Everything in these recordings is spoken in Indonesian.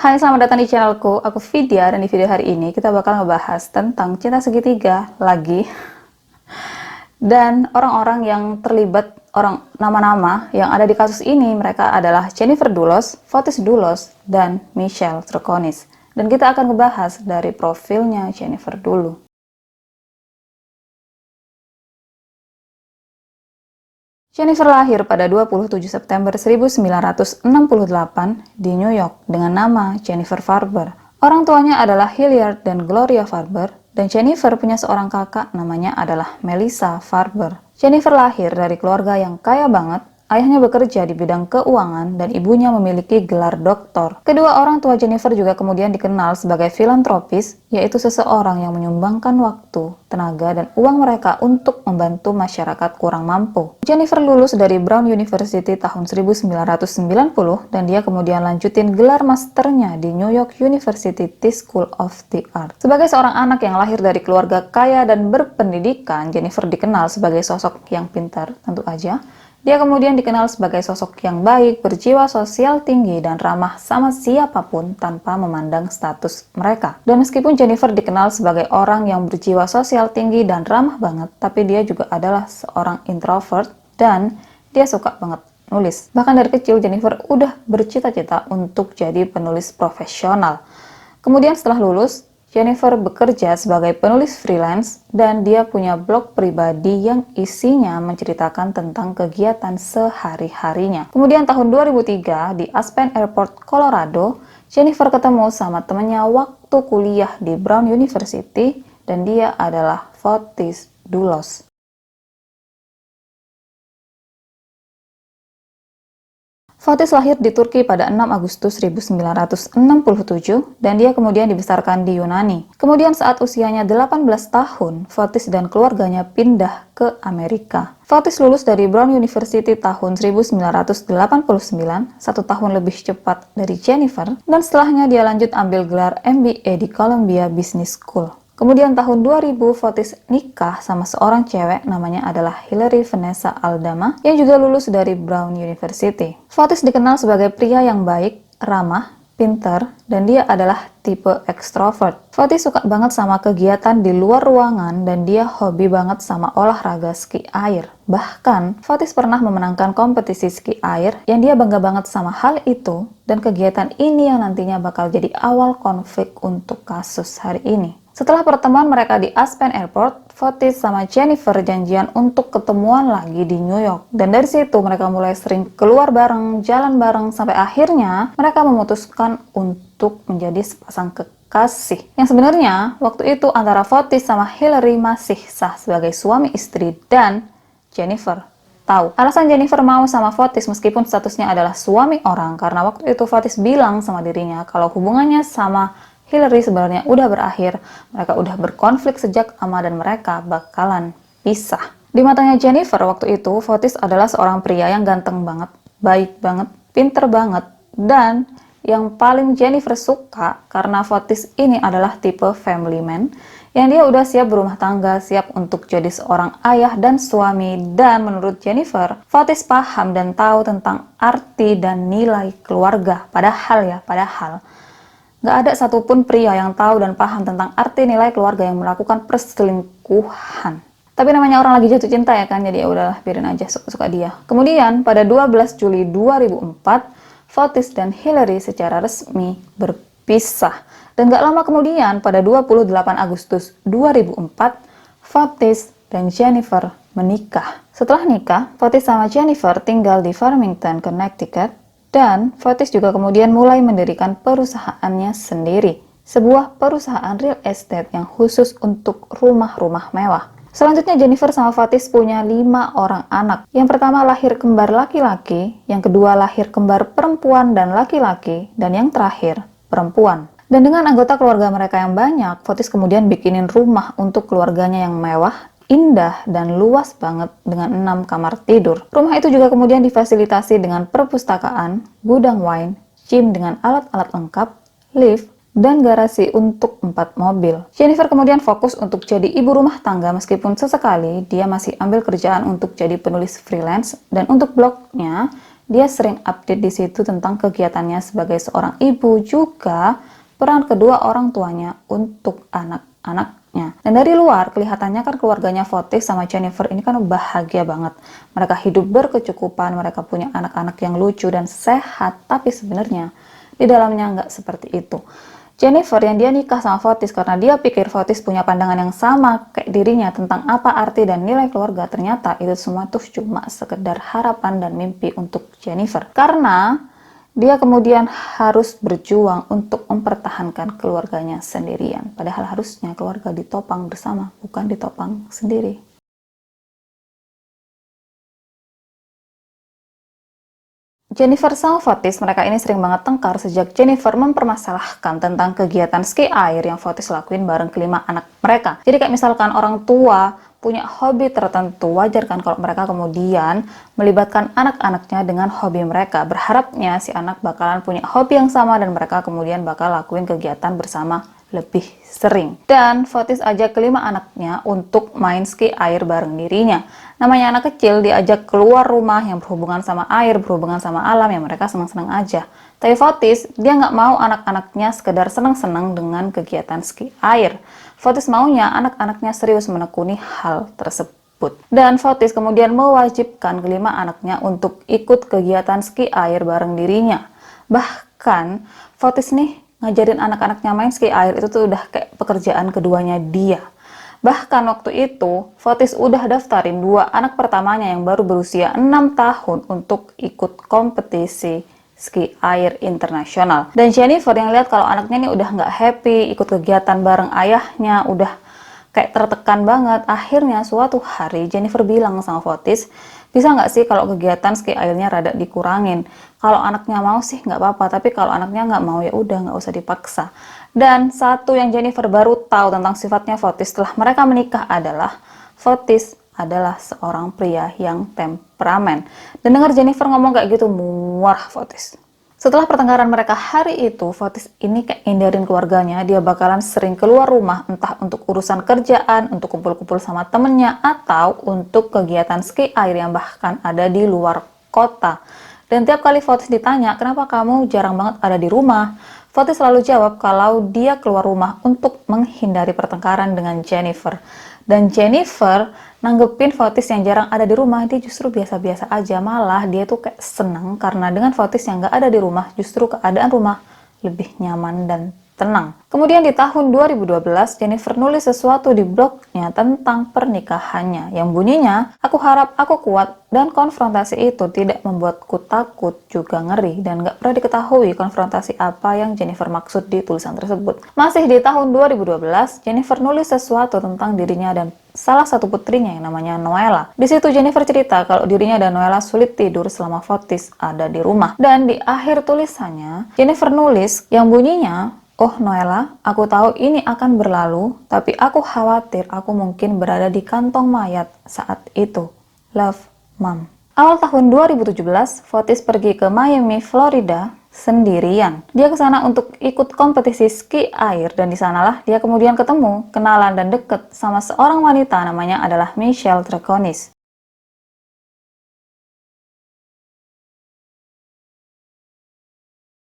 Hai, selamat datang di channelku. Aku Vidya, dan di video hari ini kita bakal ngebahas tentang cinta segitiga lagi. Dan orang-orang yang terlibat, orang nama-nama yang ada di kasus ini, mereka adalah Jennifer Dulos, Fotis Dulos, dan Michelle Troconis. Dan kita akan ngebahas dari profilnya Jennifer dulu. Jennifer lahir pada 27 September 1968 di New York dengan nama Jennifer Farber. Orang tuanya adalah Hilliard dan Gloria Farber, dan Jennifer punya seorang kakak namanya adalah Melissa Farber. Jennifer lahir dari keluarga yang kaya banget. Ayahnya bekerja di bidang keuangan dan ibunya memiliki gelar doktor. Kedua orang tua Jennifer juga kemudian dikenal sebagai filantropis, yaitu seseorang yang menyumbangkan waktu, tenaga, dan uang mereka untuk membantu masyarakat kurang mampu. Jennifer lulus dari Brown University tahun 1990 dan dia kemudian lanjutin gelar masternya di New York University School of the Arts. Sebagai seorang anak yang lahir dari keluarga kaya dan berpendidikan, Jennifer dikenal sebagai sosok yang pintar, tentu aja. Dia kemudian dikenal sebagai sosok yang baik, berjiwa sosial tinggi, dan ramah sama siapapun tanpa memandang status mereka. Dan meskipun Jennifer dikenal sebagai orang yang berjiwa sosial tinggi dan ramah banget, tapi dia juga adalah seorang introvert dan dia suka banget nulis. Bahkan dari kecil Jennifer udah bercita-cita untuk jadi penulis profesional. Kemudian setelah lulus, Jennifer bekerja sebagai penulis freelance dan dia punya blog pribadi yang isinya menceritakan tentang kegiatan sehari-harinya. Kemudian tahun 2003 di Aspen Airport, Colorado, Jennifer ketemu sama temennya waktu kuliah di Brown University dan dia adalah Fotis Dulos. Fotis lahir di Turki pada 6 Agustus 1967 dan dia kemudian dibesarkan di Yunani. Kemudian saat usianya 18 tahun, Fotis dan keluarganya pindah ke Amerika. Fotis lulus dari Brown University tahun 1989, 1 tahun lebih cepat dari Jennifer, dan setelahnya dia lanjut ambil gelar MBA di Columbia Business School. Kemudian tahun 2000, Fotis nikah sama seorang cewek namanya adalah Hillary Vanessa Aldama yang juga lulus dari Brown University. Fotis dikenal sebagai pria yang baik, ramah, pintar, dan dia adalah tipe ekstrovert. Fotis suka banget sama kegiatan di luar ruangan dan dia hobi banget sama olahraga ski air. Bahkan, Fotis pernah memenangkan kompetisi ski air yang dia bangga banget sama hal itu, dan kegiatan ini yang nantinya bakal jadi awal konflik untuk kasus hari ini. Setelah pertemuan mereka di Aspen Airport, Fotis sama Jennifer janjian untuk ketemuan lagi di New York. Dan dari situ mereka mulai sering keluar bareng, jalan bareng, sampai akhirnya mereka memutuskan untuk menjadi sepasang kekasih. Yang sebenarnya waktu itu antara Fotis sama Hillary masih sah sebagai suami istri, dan Jennifer tahu. Alasan Jennifer mau sama Fotis meskipun statusnya adalah suami orang, karena waktu itu Fotis bilang sama dirinya kalau hubungannya sama Hillary sebenarnya udah berakhir, mereka udah berkonflik sejak lama dan mereka bakalan pisah. Di matanya Jennifer waktu itu, Fotis adalah seorang pria yang ganteng banget, baik banget, pinter banget, dan yang paling Jennifer suka karena Fotis ini adalah tipe family man, yang dia udah siap berumah tangga, siap untuk jadi seorang ayah dan suami, dan menurut Jennifer, Fotis paham dan tahu tentang arti dan nilai keluarga. Padahal, nggak ada satupun pria yang tahu dan paham tentang arti nilai keluarga yang melakukan perselingkuhan. Tapi namanya orang lagi jatuh cinta ya kan, jadi ya udahlah, biarin aja, suka-suka dia. Kemudian pada 12 Juli 2004, Fotis dan Hillary secara resmi berpisah. Dan nggak lama kemudian, pada 28 Agustus 2004, Fotis dan Jennifer menikah. Setelah nikah, Fotis sama Jennifer tinggal di Farmington, Connecticut, dan Fotis juga kemudian mulai mendirikan perusahaannya sendiri, sebuah perusahaan real estate yang khusus untuk rumah-rumah mewah. Selanjutnya Jennifer sama Fotis punya 5 orang anak. Yang pertama lahir kembar laki-laki, yang kedua lahir kembar perempuan dan laki-laki, dan yang terakhir perempuan. Dan dengan anggota keluarga mereka yang banyak, Fotis kemudian bikinin rumah untuk keluarganya yang mewah, indah, dan luas banget dengan 6 kamar tidur. Rumah itu juga kemudian difasilitasi dengan perpustakaan, gudang wine, gym dengan alat-alat lengkap, lift, dan garasi untuk 4 mobil. Jennifer kemudian fokus untuk jadi ibu rumah tangga meskipun sesekali dia masih ambil kerjaan untuk jadi penulis freelance, dan untuk blognya dia sering update di situ tentang kegiatannya sebagai seorang ibu, juga peran kedua orang tuanya untuk anak-anaknya. Dan dari luar kelihatannya kan keluarganya Fotis sama Jennifer ini kan bahagia banget. Mereka hidup berkecukupan, mereka punya anak-anak yang lucu dan sehat, tapi sebenarnya di dalamnya nggak seperti itu. Jennifer yang dia nikah sama Fotis karena dia pikir Fotis punya pandangan yang sama kayak dirinya tentang apa arti dan nilai keluarga, ternyata itu semua tuh cuma sekedar harapan dan mimpi untuk Jennifer. Karena dia kemudian harus berjuang untuk mempertahankan keluarganya sendirian. Padahal harusnya keluarga ditopang bersama, bukan ditopang sendiri. Jennifer sama Fotis, mereka ini sering banget tengkar sejak Jennifer mempermasalahkan tentang kegiatan ski air yang Fotis lakuin bareng kelima anak mereka. Jadi kayak misalkan orang tua punya hobi tertentu, wajar kan kalau mereka kemudian melibatkan anak-anaknya dengan hobi mereka. Berharapnya si anak bakalan punya hobi yang sama dan mereka kemudian bakal lakuin kegiatan bersama lebih sering. Dan Fotis ajak kelima anaknya untuk main ski air bareng dirinya. Namanya anak kecil diajak keluar rumah yang berhubungan sama air, berhubungan sama alam, yang mereka senang-senang aja. Tapi Fotis, dia nggak mau anak-anaknya sekedar senang-senang dengan kegiatan ski air. Fotis maunya anak-anaknya serius menekuni hal tersebut. Dan Fotis kemudian mewajibkan kelima anaknya untuk ikut kegiatan ski air bareng dirinya. Bahkan Fotis nih ngajarin anak-anaknya main ski air itu tuh udah kayak pekerjaan keduanya dia. Bahkan waktu itu, Fotis udah daftarin dua anak pertamanya yang baru berusia 6 tahun untuk ikut kompetisi ski air internasional. Dan Jennifer yang lihat kalau anaknya ini udah nggak happy, ikut kegiatan bareng ayahnya, udah kayak tertekan banget. Akhirnya suatu hari Jennifer bilang sama Fotis, bisa nggak sih kalau kegiatan ski airnya rada dikurangin? Kalau anaknya mau sih nggak apa-apa, tapi kalau anaknya nggak mau ya udah nggak usah dipaksa. Dan satu yang Jennifer baru tahu tentang sifatnya Fotis setelah mereka menikah adalah Fotis adalah seorang pria yang temperamen. Dan dengar Jennifer ngomong kayak gitu, muar Fotis. Setelah pertengkaran mereka hari itu, Fotis ini kayak hindarin keluarganya. Dia bakalan sering keluar rumah, entah untuk urusan kerjaan, untuk kumpul-kumpul sama temennya, atau untuk kegiatan ski air yang bahkan ada di luar kota. Dan tiap kali Fotis ditanya, kenapa kamu jarang banget ada di rumah? Fotis selalu jawab kalau dia keluar rumah untuk menghindari pertengkaran dengan Jennifer. Dan Jennifer nanggepin Fotis yang jarang ada di rumah, dia justru biasa-biasa aja. Malah dia tuh kayak seneng karena dengan Fotis yang gak ada di rumah, justru keadaan rumah lebih nyaman dan tenang. Kemudian di tahun 2012, Jennifer nulis sesuatu di blognya tentang pernikahannya yang bunyinya, aku harap aku kuat dan konfrontasi itu tidak membuatku takut juga ngeri, dan gak pernah diketahui konfrontasi apa yang Jennifer maksud di tulisan tersebut. Masih di tahun 2012, Jennifer nulis sesuatu tentang dirinya dan salah satu putrinya yang namanya Noella. Di situ Jennifer cerita kalau dirinya dan Noella sulit tidur selama Fotis ada di rumah. Dan di akhir tulisannya, Jennifer nulis yang bunyinya, oh Noella, aku tahu ini akan berlalu, tapi aku khawatir aku mungkin berada di kantong mayat saat itu. Love, Mom. Awal tahun 2017, Fotis pergi ke Miami, Florida sendirian. Dia ke sana untuk ikut kompetisi ski air, dan di sanalah dia kemudian ketemu, kenalan dan deket sama seorang wanita namanya adalah Michelle Treconis.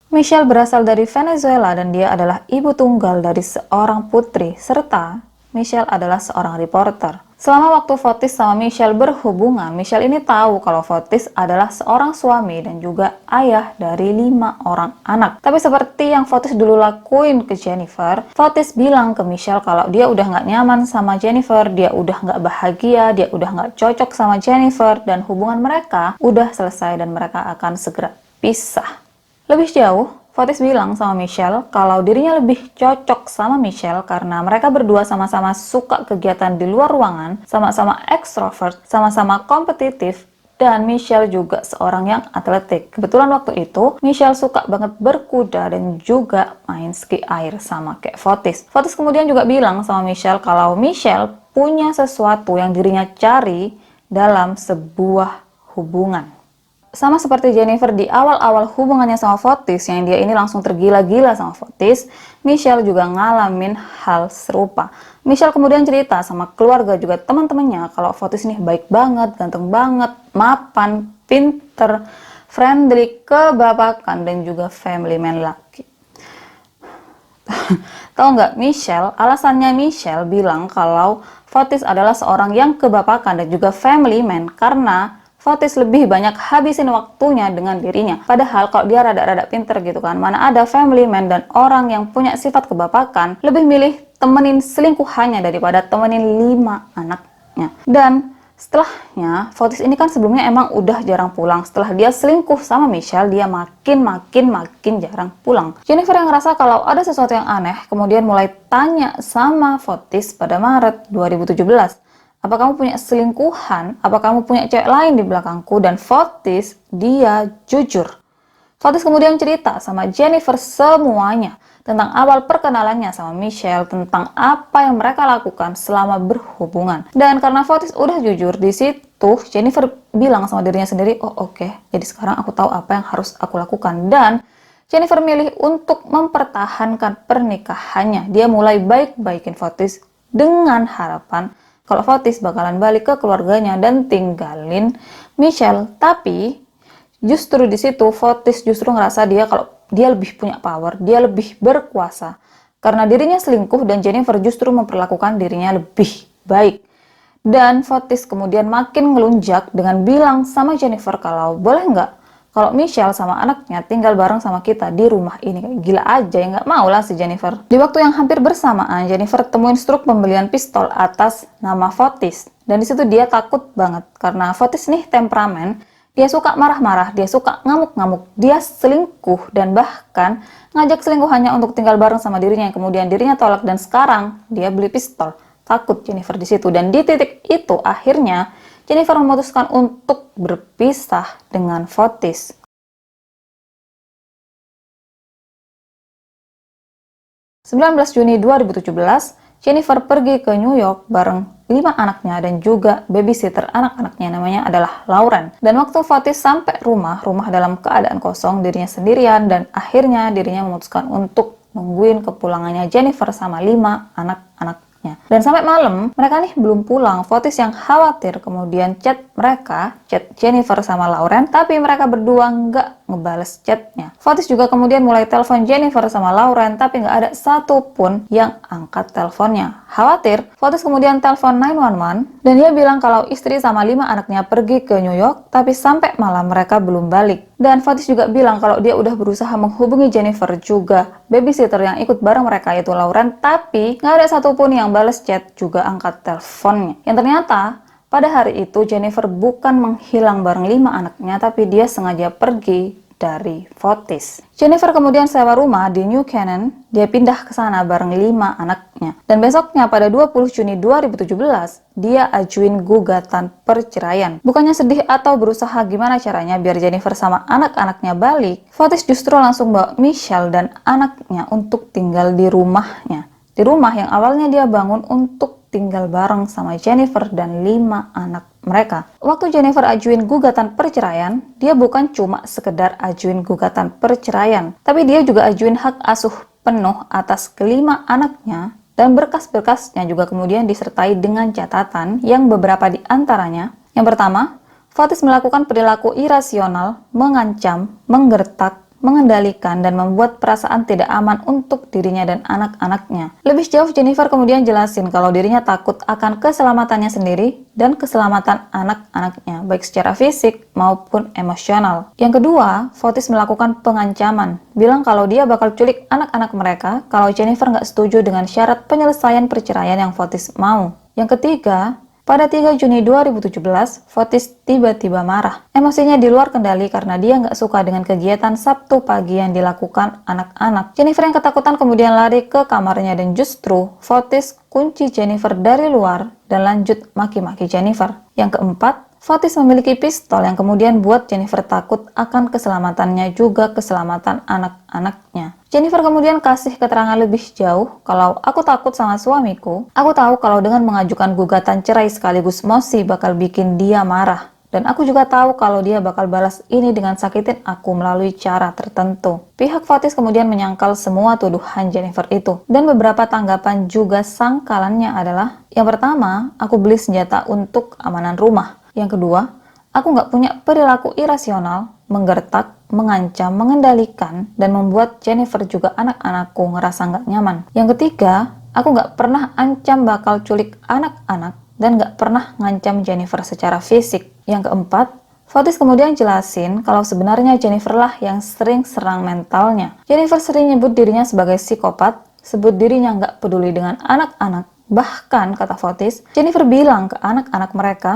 Michelle berasal dari Venezuela dan dia adalah ibu tunggal dari seorang putri, serta Michelle adalah seorang reporter. Selama waktu Fotis sama Michelle berhubungan, Michelle ini tahu kalau Fotis adalah seorang suami dan juga ayah dari 5 orang anak. Tapi seperti yang Fotis dulu lakuin ke Jennifer, Fotis bilang ke Michelle kalau dia udah nggak nyaman sama Jennifer, dia udah nggak bahagia, dia udah nggak cocok sama Jennifer, dan hubungan mereka udah selesai dan mereka akan segera pisah. Lebih jauh, Fotis bilang sama Michelle kalau dirinya lebih cocok sama Michelle karena mereka berdua sama-sama suka kegiatan di luar ruangan, sama-sama ekstrovert, sama-sama kompetitif, dan Michelle juga seorang yang atletik. Kebetulan waktu itu, Michelle suka banget berkuda dan juga main ski air sama kayak Fotis. Fotis kemudian juga bilang sama Michelle kalau Michelle punya sesuatu yang dirinya cari dalam sebuah hubungan. Sama seperti Jennifer di awal-awal hubungannya sama Fotis, yang dia ini langsung tergila-gila sama Fotis, Michelle juga ngalamin hal serupa. Michelle kemudian cerita sama keluarga juga teman-temannya kalau Fotis ini baik banget, ganteng banget, mapan, pinter, friendly, kebapakan, dan juga family man laki. Tahu nggak, alasannya Michelle bilang kalau Fotis adalah seorang yang kebapakan dan juga family man karena Fotis lebih banyak habisin waktunya dengan dirinya. Padahal kalau dia rada-rada pinter gitu kan, mana ada family man dan orang yang punya sifat kebapakan lebih milih temenin selingkuhannya daripada temenin 5 anaknya. Dan setelahnya, Fotis ini kan sebelumnya emang udah jarang pulang. Setelah dia selingkuh sama Michelle, dia makin jarang pulang. Jennifer yang ngerasa kalau ada sesuatu yang aneh, kemudian mulai tanya sama Fotis pada Maret 2017. Apa kamu punya selingkuhan? Apa kamu punya cewek lain di belakangku? Dan Fotis, dia jujur. Fotis kemudian cerita sama Jennifer semuanya tentang awal perkenalannya sama Michelle, tentang apa yang mereka lakukan selama berhubungan. Dan karena Fotis udah jujur di situ, Jennifer bilang sama dirinya sendiri, oh oke, jadi sekarang aku tahu apa yang harus aku lakukan. Dan Jennifer milih untuk mempertahankan pernikahannya. Dia mulai baik-baikin Fotis dengan harapan kalau Fotis bakalan balik ke keluarganya dan tinggalin Michelle. Tapi justru di situ Fotis justru ngerasa kalau dia lebih punya power, dia lebih berkuasa. Karena dirinya selingkuh dan Jennifer justru memperlakukan dirinya lebih baik. Dan Fotis kemudian makin ngelunjak dengan bilang sama Jennifer kalau boleh nggak kalau Michelle sama anaknya tinggal bareng sama kita di rumah ini. Kayak gila aja ya, nggak mau lah si Jennifer. Di waktu yang hampir bersamaan, Jennifer temuin struk pembelian pistol atas nama Fotis. Dan di situ dia takut banget karena Fotis nih temperamen. Dia suka marah-marah, dia suka ngamuk-ngamuk, dia selingkuh, dan bahkan ngajak selingkuhannya untuk tinggal bareng sama dirinya yang kemudian dirinya tolak, dan sekarang dia beli pistol. Takut Jennifer di situ, dan di titik itu akhirnya Jennifer memutuskan untuk berpisah dengan Fotis. Juni 2017, Jennifer pergi ke New York bareng 5 anaknya dan juga babysitter anak-anaknya, namanya adalah Lauren. Dan waktu Fotis sampai rumah dalam keadaan kosong, dirinya sendirian, dan akhirnya dirinya memutuskan untuk nungguin kepulangannya Jennifer sama 5 anak-anaknya. Dan sampai malam, mereka nih belum pulang. Fotis yang khawatir kemudian chat Jennifer sama Lauren, tapi mereka berdua nggak ngebales chatnya. Fotis juga kemudian mulai telepon Jennifer sama Lauren, tapi nggak ada satupun yang angkat teleponnya. Khawatir, Fotis kemudian telepon 911, dan dia bilang kalau istri sama 5 anaknya pergi ke New York, tapi sampai malam mereka belum balik. Dan Fotis juga bilang kalau dia udah berusaha menghubungi Jennifer juga babysitter yang ikut bareng mereka yaitu Lauren, tapi nggak ada satupun yang bales chat juga angkat teleponnya. Yang ternyata pada hari itu Jennifer bukan menghilang bareng 5 anaknya, tapi dia sengaja pergi dari Fotis. Jennifer kemudian sewa rumah di New Canaan, dia pindah ke sana bareng 5 anaknya. Dan besoknya pada 20 Juni 2017, dia ajuin gugatan perceraian. Bukannya sedih atau berusaha gimana caranya biar Jennifer sama anak-anaknya balik, Fotis justru langsung bawa Michelle dan anaknya untuk tinggal di rumahnya. Di rumah yang awalnya dia bangun untuk tinggal bareng sama Jennifer dan 5 anak mereka. Waktu Jennifer ajuin gugatan perceraian, dia bukan cuma sekedar ajuin gugatan perceraian, tapi dia juga ajuin hak asuh penuh atas kelima anaknya, dan berkas-berkasnya juga kemudian disertai dengan catatan yang beberapa di antaranya. Yang pertama, Fotis melakukan perilaku irasional, mengancam, menggertak, mengendalikan, dan membuat perasaan tidak aman untuk dirinya dan anak-anaknya. Lebih jauh, Jennifer kemudian jelasin kalau dirinya takut akan keselamatannya sendiri dan keselamatan anak-anaknya, baik secara fisik maupun emosional. Yang kedua, Fotis melakukan pengancaman, bilang kalau dia bakal culik anak-anak mereka kalau Jennifer nggak setuju dengan syarat penyelesaian perceraian yang Fotis mau. Yang ketiga, pada 3 Juni 2017, Fotis tiba-tiba marah. Emosinya di luar kendali karena dia nggak suka dengan kegiatan Sabtu pagi yang dilakukan anak-anak. Jennifer yang ketakutan kemudian lari ke kamarnya, dan justru Fotis kunci Jennifer dari luar dan lanjut maki-maki Jennifer. Yang keempat, Fotis memiliki pistol yang kemudian buat Jennifer takut akan keselamatannya juga keselamatan anak-anaknya. Jennifer kemudian kasih keterangan lebih jauh kalau aku takut sama suamiku. Aku tahu kalau dengan mengajukan gugatan cerai sekaligus mosi bakal bikin dia marah. Dan aku juga tahu kalau dia bakal balas ini dengan sakitin aku melalui cara tertentu. Pihak Fotis kemudian menyangkal semua tuduhan Jennifer itu. Dan beberapa tanggapan juga sangkalannya adalah, yang pertama, aku beli senjata untuk keamanan rumah. Yang kedua, aku nggak punya perilaku irasional. menggertak, mengancam, mengendalikan, dan membuat Jennifer juga anak-anakku ngerasa nggak nyaman. Yang ketiga, aku nggak pernah ancam bakal culik anak-anak dan nggak pernah ngancam Jennifer secara fisik. Yang keempat, Fotis kemudian jelasin kalau sebenarnya Jennifer lah yang sering serang mentalnya. Jennifer sering nyebut dirinya sebagai psikopat, sebut dirinya nggak peduli dengan anak-anak. Bahkan, kata Fotis, Jennifer bilang ke anak-anak mereka,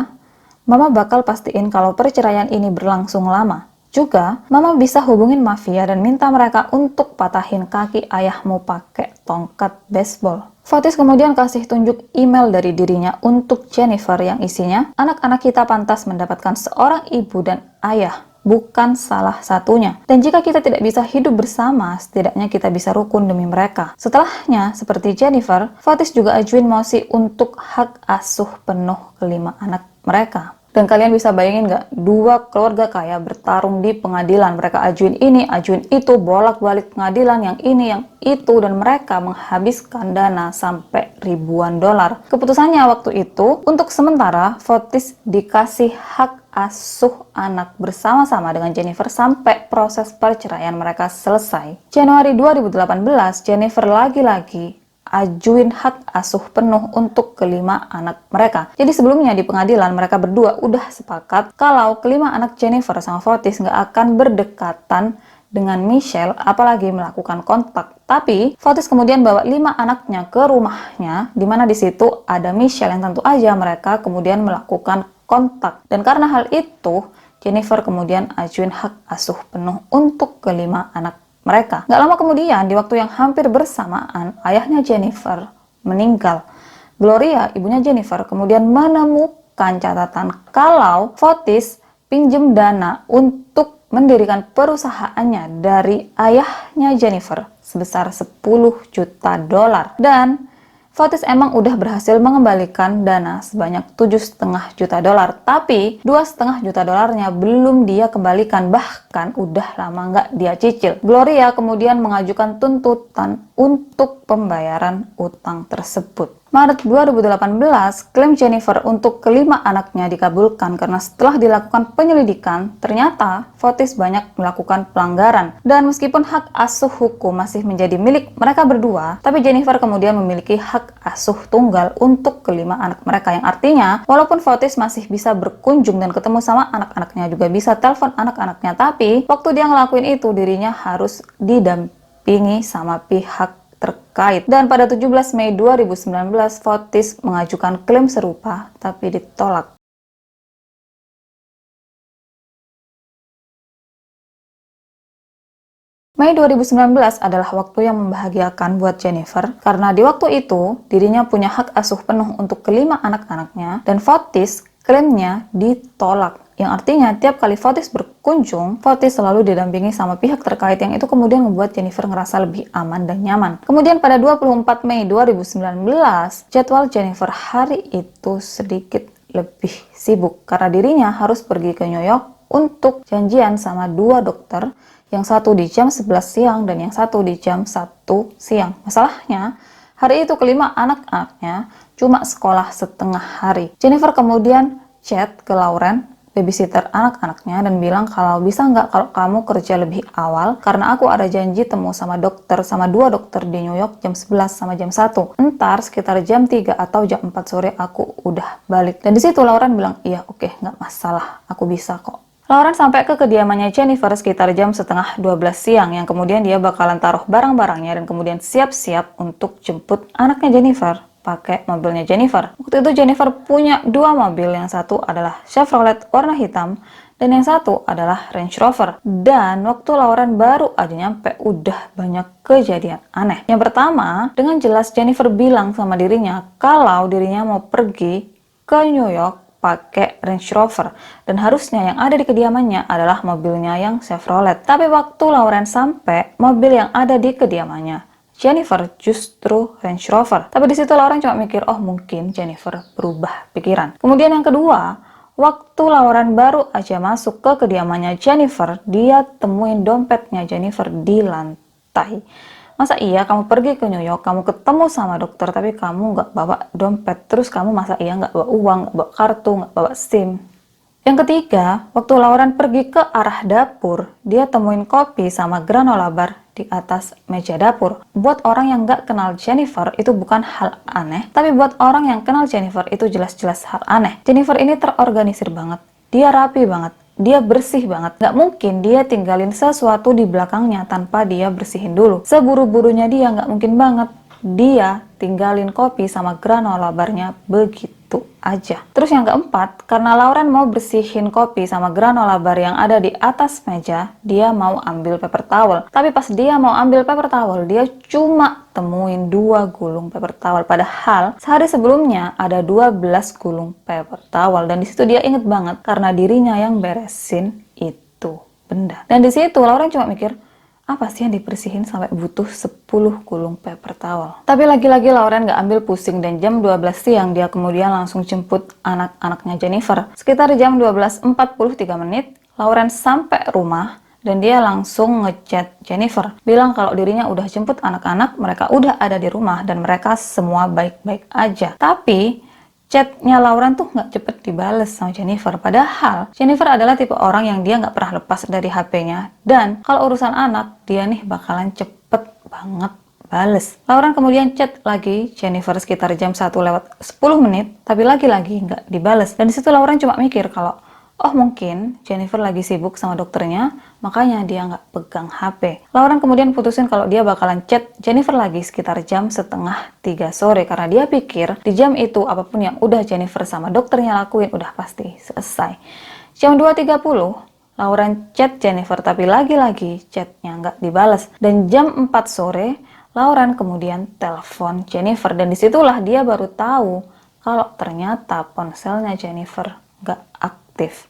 Mama bakal pastiin kalau perceraian ini berlangsung lama. Juga, Mama bisa hubungin mafia dan minta mereka untuk patahin kaki ayahmu pakai tongkat baseball. Fotis kemudian kasih tunjuk email dari dirinya untuk Jennifer yang isinya, anak-anak kita pantas mendapatkan seorang ibu dan ayah, bukan salah satunya. Dan jika kita tidak bisa hidup bersama, setidaknya kita bisa rukun demi mereka. Setelahnya, seperti Jennifer, Fotis juga ajuin mosi untuk hak asuh penuh kelima anak mereka. Dan kalian bisa bayangin nggak, dua keluarga kaya bertarung di pengadilan. Mereka ajuin ini, ajuin itu, bolak-balik pengadilan, yang ini, yang itu, dan mereka menghabiskan dana sampai ribuan dolar. Keputusannya waktu itu, untuk sementara, Fotis dikasih hak asuh anak bersama-sama dengan Jennifer sampai proses perceraian mereka selesai. Januari 2018, Jennifer lagi-lagi ajuin hak asuh penuh untuk kelima anak mereka. Jadi sebelumnya di pengadilan mereka berdua udah sepakat kalau kelima anak Jennifer sama Fotis nggak akan berdekatan dengan Michelle apalagi melakukan kontak. Tapi Fotis kemudian bawa 5 anaknya ke rumahnya, dimana di situ ada Michelle yang tentu aja mereka kemudian melakukan kontak. Dan karena hal itu, Jennifer kemudian ajuin hak asuh penuh untuk kelima anak mereka. Gak lama kemudian, di waktu yang hampir bersamaan, ayahnya Jennifer meninggal. Gloria, ibunya Jennifer, kemudian menemukan catatan kalau Fotis pinjem dana untuk mendirikan perusahaannya dari ayahnya Jennifer sebesar 10 juta dolar. Dan Fotis emang udah berhasil mengembalikan dana sebanyak 7,5 juta dolar, tapi 2,5 juta dolarnya belum dia kembalikan, bahkan udah lama nggak dia cicil. Gloria kemudian mengajukan tuntutan untuk pembayaran utang tersebut. Maret 2018, klaim Jennifer untuk kelima anaknya dikabulkan karena setelah dilakukan penyelidikan, ternyata Fotis banyak melakukan pelanggaran. Dan meskipun hak asuh hukum masih menjadi milik mereka berdua, tapi Jennifer kemudian memiliki hak asuh tunggal untuk kelima anak mereka, yang artinya walaupun Fotis masih bisa berkunjung dan ketemu sama anak-anaknya, juga bisa telepon anak-anaknya, tapi waktu dia ngelakuin itu dirinya harus didampingi sama pihak terkait. Dan pada 17 Mei 2019, Fotis mengajukan klaim serupa, tapi ditolak. Mei 2019 adalah waktu yang membahagiakan buat Jennifer, karena di waktu itu, dirinya punya hak asuh penuh untuk kelima anak-anaknya, dan Fotis klaimnya ditolak. Yang artinya tiap kali Fotis berkunjung, Fotis selalu didampingi sama pihak terkait, yang itu kemudian membuat Jennifer ngerasa lebih aman dan nyaman. Kemudian pada 24 Mei 2019, jadwal Jennifer hari itu sedikit lebih sibuk karena dirinya harus pergi ke New York untuk janjian sama 2 dokter, yang satu di jam 11 siang dan yang satu di jam 1 siang. Masalahnya, hari itu kelima anak-anaknya cuma sekolah setengah hari. Jennifer kemudian chat ke Lauren, babysitter anak-anaknya, dan bilang kalau bisa nggak kalau kamu kerja lebih awal karena aku ada janji temu sama dokter, sama 2 dokter di New York jam 11 sama jam 1. Entar sekitar jam 3 atau jam 4 sore aku udah balik. Dan di situ Lauren bilang, iya oke, nggak masalah, aku bisa kok. Lauren sampai ke kediamannya Jennifer sekitar jam setengah 12 siang, yang kemudian dia bakalan taruh barang-barangnya dan kemudian siap-siap untuk jemput anaknya Jennifer pakai mobilnya Jennifer. Waktu itu Jennifer punya 2 mobil, yang satu adalah Chevrolet warna hitam dan yang satu adalah Range Rover. Dan waktu Lauren baru aja nyampe, udah banyak kejadian aneh. Yang pertama, dengan jelas Jennifer bilang sama dirinya kalau dirinya mau pergi ke New York pakai Range Rover, dan harusnya yang ada di kediamannya adalah mobilnya yang Chevrolet. Tapi waktu Lauren sampai, mobil yang ada di kediamannya Jennifer justru Range Rover. Tapi di situ Lauren cuma mikir, oh mungkin Jennifer berubah pikiran. Kemudian yang kedua, waktu Lauren baru aja masuk ke kediamannya Jennifer, dia temuin dompetnya Jennifer di lantai. Masa iya kamu pergi ke New York, kamu ketemu sama dokter, tapi kamu nggak bawa dompet? Terus kamu masa iya nggak bawa uang, nggak bawa kartu, nggak bawa SIM? Yang ketiga, waktu Lauren pergi ke arah dapur, dia temuin kopi sama granola bar di atas meja dapur. Buat orang yang nggak kenal Jennifer, itu bukan hal aneh. Tapi buat orang yang kenal Jennifer, itu jelas-jelas hal aneh. Jennifer ini terorganisir banget. Dia rapi banget. Dia bersih banget. Nggak mungkin dia tinggalin sesuatu di belakangnya tanpa dia bersihin dulu. Seburu-burunya dia nggak mungkin banget dia tinggalin kopi sama granola barnya begitu aja. Terus yang keempat, karena Lauren mau bersihin kopi sama granola bar yang ada di atas meja, dia mau ambil paper towel. Tapi pas dia mau ambil paper towel, dia cuma temuin 2 gulung paper towel. Padahal sehari sebelumnya ada 12 gulung paper towel. Dan disitu dia inget banget karena dirinya yang beresin itu benda. Dan disitu Lauren cuma mikir, apa sih yang dibersihin sampai butuh 10 gulung paper towel? Tapi lagi-lagi Lauren gak ambil pusing dan jam 12 siang dia kemudian langsung jemput anak-anaknya Jennifer. Sekitar jam 12.43 menit, Lauren sampai rumah dan dia langsung ngechat Jennifer. Bilang kalau dirinya udah jemput anak-anak, mereka udah ada di rumah dan mereka semua baik-baik aja. Tapi chatnya Lauren tuh nggak cepet dibales sama Jennifer. Padahal Jennifer adalah tipe orang yang dia nggak pernah lepas dari HP-nya. Dan kalau urusan anak, dia nih bakalan cepet banget bales. Lauren kemudian chat lagi Jennifer sekitar jam 1:10 menit, tapi lagi-lagi nggak dibales. Dan disitu Lauren cuma mikir kalau, oh mungkin Jennifer lagi sibuk sama dokternya, makanya dia nggak pegang HP. Lauren kemudian putusin kalau dia bakalan chat Jennifer lagi sekitar jam 2:30 sore. Karena dia pikir di jam itu apapun yang udah Jennifer sama dokternya lakuin udah pasti selesai. Jam 2:30, Lauren chat Jennifer tapi lagi-lagi chatnya nggak dibalas. Dan jam 4 sore, Lauren kemudian telepon Jennifer. Dan disitulah dia baru tahu kalau ternyata ponselnya Jennifer nggak aktif.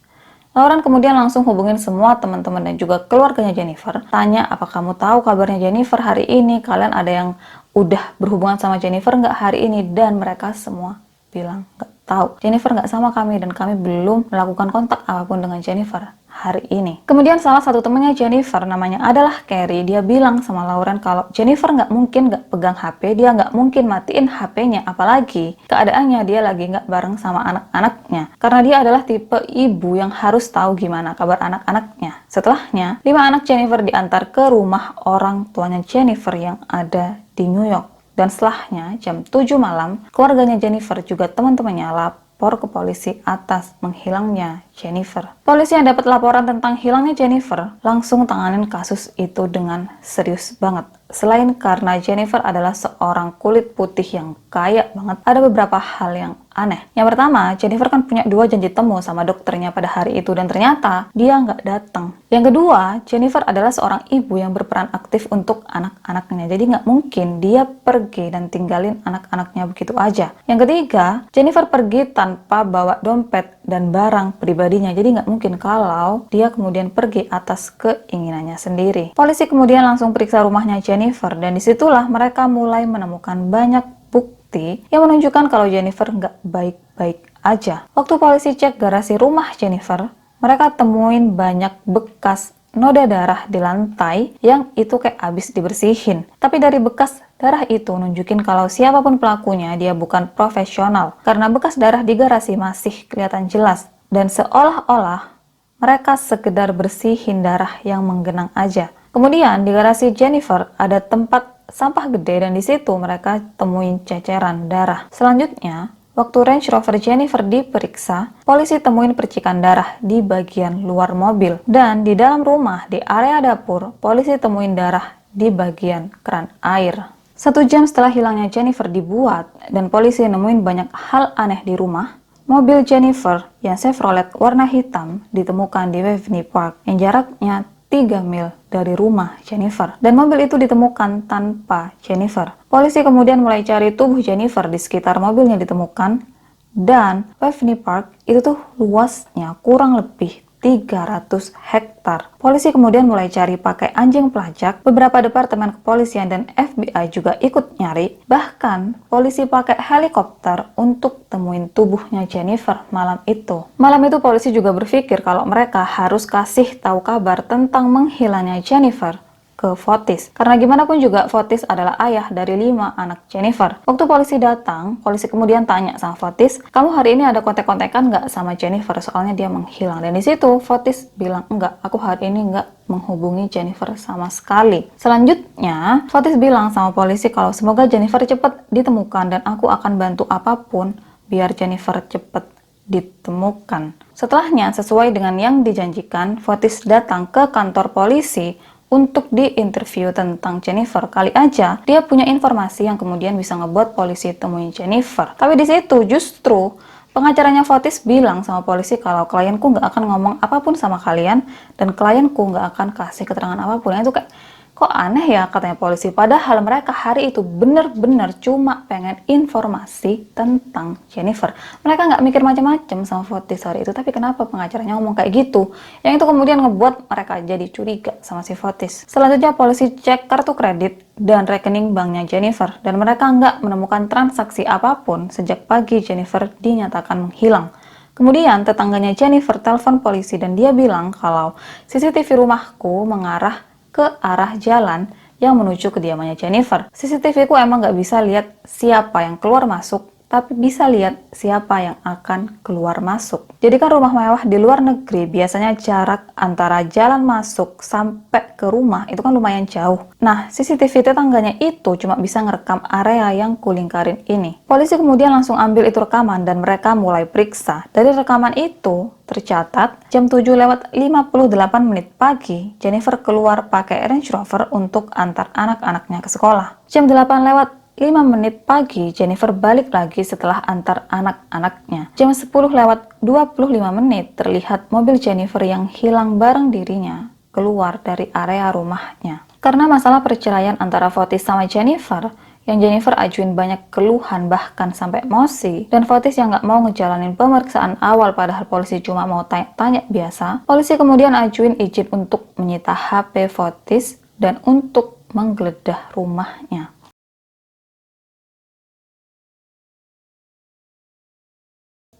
Lauren kemudian langsung hubungin semua teman-teman dan juga keluarganya Jennifer. Tanya, apa kamu tahu kabarnya Jennifer hari ini? Kalian ada yang udah berhubungan sama Jennifer nggak hari ini? Dan mereka semua bilang nggak tahu. Jennifer nggak sama kami dan kami belum melakukan kontak apapun dengan Jennifer hari ini. Kemudian salah satu temannya Jennifer namanya adalah Carrie. Dia bilang sama Lauren kalau Jennifer nggak mungkin nggak pegang HP, dia nggak mungkin matiin HP-nya, apalagi keadaannya dia lagi nggak bareng sama anak-anaknya. Karena dia adalah tipe ibu yang harus tahu gimana kabar anak-anaknya. Setelahnya, 5 anak Jennifer diantar ke rumah orang tuanya Jennifer yang ada di New York. Dan setelahnya, jam 7 malam, keluarganya Jennifer juga teman-temannya lapor ke polisi atas menghilangnya Jennifer. Polisi yang dapat laporan tentang hilangnya Jennifer langsung tanganin kasus itu dengan serius banget. Selain karena Jennifer adalah seorang kulit putih yang kaya banget, ada beberapa hal yang aneh. Yang pertama, Jennifer kan punya 2 janji temu sama dokternya pada hari itu dan ternyata dia nggak datang. Yang kedua, Jennifer adalah seorang ibu yang berperan aktif untuk anak-anaknya. Jadi nggak mungkin dia pergi dan tinggalin anak-anaknya begitu aja. Yang ketiga, Jennifer pergi tanpa bawa dompet dan barang pribadinya. Jadi nggak mungkin kalau dia kemudian pergi atas keinginannya sendiri. Polisi kemudian langsung periksa rumahnya Jennifer dan disitulah mereka mulai menemukan banyak bukti yang menunjukkan kalau Jennifer nggak baik-baik aja. Waktu polisi cek garasi rumah Jennifer, mereka temuin banyak bekas noda darah di lantai yang itu kayak abis dibersihin. Tapi dari bekas darah itu nunjukin kalau siapapun pelakunya dia bukan profesional. Karena bekas darah di garasi masih kelihatan jelas. Dan seolah-olah mereka sekedar bersihin darah yang menggenang aja. Kemudian di garasi Jennifer ada tempat sampah gede dan di situ mereka temuin ceceran darah. Selanjutnya, waktu Range Rover Jennifer diperiksa, polisi temuin percikan darah di bagian luar mobil. Dan di dalam rumah, di area dapur, polisi temuin darah di bagian keran air. 1 jam setelah hilangnya Jennifer dibuat dan polisi nemuin banyak hal aneh di rumah, mobil Jennifer yang Chevrolet warna hitam ditemukan di Waveney Park yang jaraknya 3 mil dari rumah Jennifer. Dan mobil itu ditemukan tanpa Jennifer. Polisi kemudian mulai cari tubuh Jennifer di sekitar mobilnya ditemukan. Dan Waveney Park itu tuh luasnya kurang lebih 300 hektar. Polisi kemudian mulai cari pakai anjing pelacak. Beberapa departemen kepolisian dan FBI juga ikut nyari. Bahkan polisi pakai helikopter untuk temuin tubuhnya Jennifer malam itu. Malam itu polisi juga berpikir kalau mereka harus kasih tahu kabar tentang menghilangnya Jennifer ke Fotis. Karena gimana pun juga Fotis adalah ayah dari 5 anak Jennifer. Waktu polisi datang, polisi kemudian tanya sama Fotis, kamu hari ini ada kontak-kontakan nggak sama Jennifer? Soalnya dia menghilang. Dan di situ Fotis bilang, enggak, aku hari ini nggak menghubungi Jennifer sama sekali. Selanjutnya, Fotis bilang sama polisi kalau semoga Jennifer cepat ditemukan dan aku akan bantu apapun biar Jennifer cepat ditemukan. Setelahnya, sesuai dengan yang dijanjikan, Fotis datang ke kantor polisi untuk diinterview tentang Jennifer. Kali aja dia punya informasi yang kemudian bisa ngebuat polisi temuin Jennifer. Tapi di situ justru pengacaranya Fotis bilang sama polisi kalau klienku nggak akan ngomong apapun sama kalian dan klienku nggak akan kasih keterangan apapun. Itu kayak, kok aneh ya, katanya polisi. Padahal mereka hari itu bener-bener cuma pengen informasi tentang Jennifer. Mereka nggak mikir macam-macam sama Fotis hari itu. Tapi kenapa pengacaranya ngomong kayak gitu? Yang itu kemudian ngebuat mereka jadi curiga sama si Fotis. Selanjutnya polisi cek kartu kredit dan rekening banknya Jennifer. Dan mereka nggak menemukan transaksi apapun sejak pagi Jennifer dinyatakan menghilang. Kemudian tetangganya Jennifer telepon polisi dan dia bilang kalau CCTV rumahku mengarah ke arah jalan yang menuju kediamannya Jennifer. CCTV ku emang nggak bisa lihat siapa yang keluar masuk, tapi bisa lihat siapa yang akan keluar masuk. Jadi kan rumah mewah di luar negeri biasanya jarak antara jalan masuk sampai ke rumah itu kan lumayan jauh. Nah, CCTV tetangganya itu cuma bisa ngerekam area yang kulingkarin ini. Polisi kemudian langsung ambil itu rekaman dan mereka mulai periksa. Dari rekaman itu tercatat jam 7:58 pagi, Jennifer keluar pakai Range Rover untuk antar anak-anaknya ke sekolah. Jam 8:05 pagi, Jennifer balik lagi setelah antar anak-anaknya. Jam 10:25 terlihat mobil Jennifer yang hilang bareng dirinya keluar dari area rumahnya. Karena masalah perceraian antara Fotis sama Jennifer, yang Jennifer ajuin banyak keluhan bahkan sampai emosi, dan Fotis yang nggak mau ngejalanin pemeriksaan awal padahal polisi cuma mau tanya-tanya biasa, polisi kemudian ajuin izin untuk menyita HP Fotis dan untuk menggeledah rumahnya.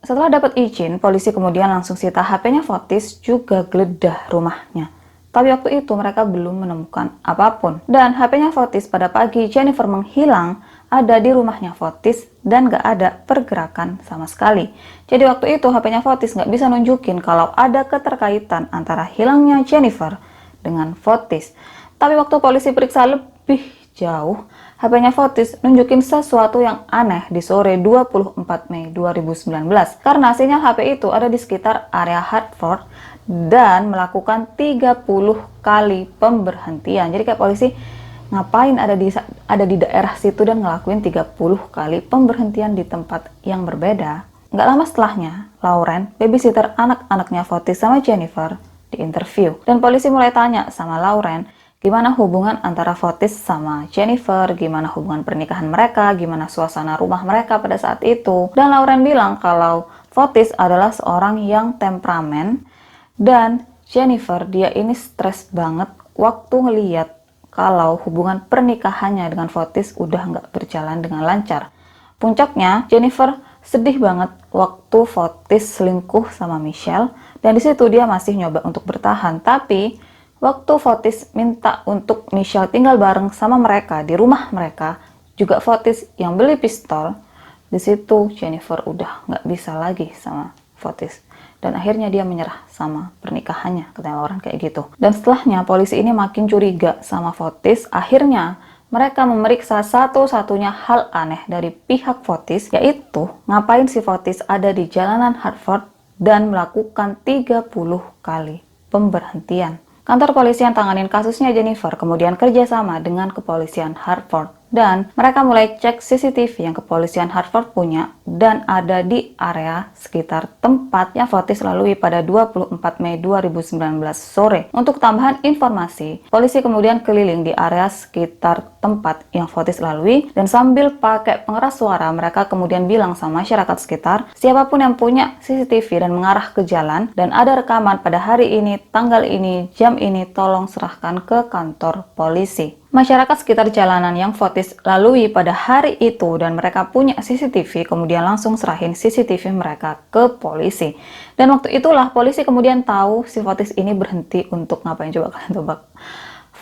Setelah dapat izin, polisi kemudian langsung sita HP-nya Fotis juga geledah rumahnya. Tapi waktu itu mereka belum menemukan apapun. Dan HP-nya Fotis pada pagi Jennifer menghilang ada di rumahnya Fotis dan gak ada pergerakan sama sekali. Jadi waktu itu HP-nya Fotis gak bisa nunjukin kalau ada keterkaitan antara hilangnya Jennifer dengan Fotis. Tapi waktu polisi periksa lebih jauh, HP-nya Fotis nunjukin sesuatu yang aneh di sore 24 Mei 2019. Karena sinyal HP itu ada di sekitar area Hartford dan melakukan 30 kali pemberhentian. Jadi kayak polisi ngapain ada di daerah situ dan ngelakuin 30 kali pemberhentian di tempat yang berbeda. Nggak lama setelahnya, Lauren, babysitter anak-anaknya Fotis sama Jennifer, diinterview. Dan polisi mulai tanya sama Lauren, gimana hubungan antara Fotis sama Jennifer, gimana hubungan pernikahan mereka, gimana suasana rumah mereka pada saat itu. Dan Lauren bilang kalau Fotis adalah seorang yang temperamen, dan Jennifer dia ini stres banget waktu ngeliat kalau hubungan pernikahannya dengan Fotis udah nggak berjalan dengan lancar. Puncaknya Jennifer sedih banget waktu Fotis selingkuh sama Michelle dan di situ dia masih nyoba untuk bertahan. Tapi waktu Fotis minta untuk Michelle tinggal bareng sama mereka di rumah mereka, juga Fotis yang beli pistol. Di situ Jennifer udah nggak bisa lagi sama Fotis. Dan akhirnya dia menyerah sama pernikahannya, katanya Lauren kayak gitu. Dan setelahnya polisi ini makin curiga sama Fotis. Akhirnya mereka memeriksa satu-satunya hal aneh dari pihak Fotis, yaitu ngapain si Fotis ada di jalanan Hartford dan melakukan 30 kali pemberhentian. Kantor polisi yang tanganin kasusnya Jennifer kemudian kerjasama dengan kepolisian Hartford. Dan mereka mulai cek CCTV yang kepolisian Hartford punya dan ada di area sekitar tempat yang Fotis lalui pada 24 Mei 2019 sore. Untuk tambahan informasi, polisi kemudian keliling di area sekitar tempat yang Fotis lalui dan sambil pakai pengeras suara mereka kemudian bilang sama masyarakat sekitar, siapapun yang punya CCTV dan mengarah ke jalan dan ada rekaman pada hari ini, tanggal ini, jam ini, tolong serahkan ke kantor polisi. Masyarakat sekitar jalanan yang Fotis lalui pada hari itu dan mereka punya CCTV kemudian langsung serahin CCTV mereka ke polisi. Dan waktu itulah polisi kemudian tahu si Fotis ini berhenti untuk ngapain, coba kalian tebak.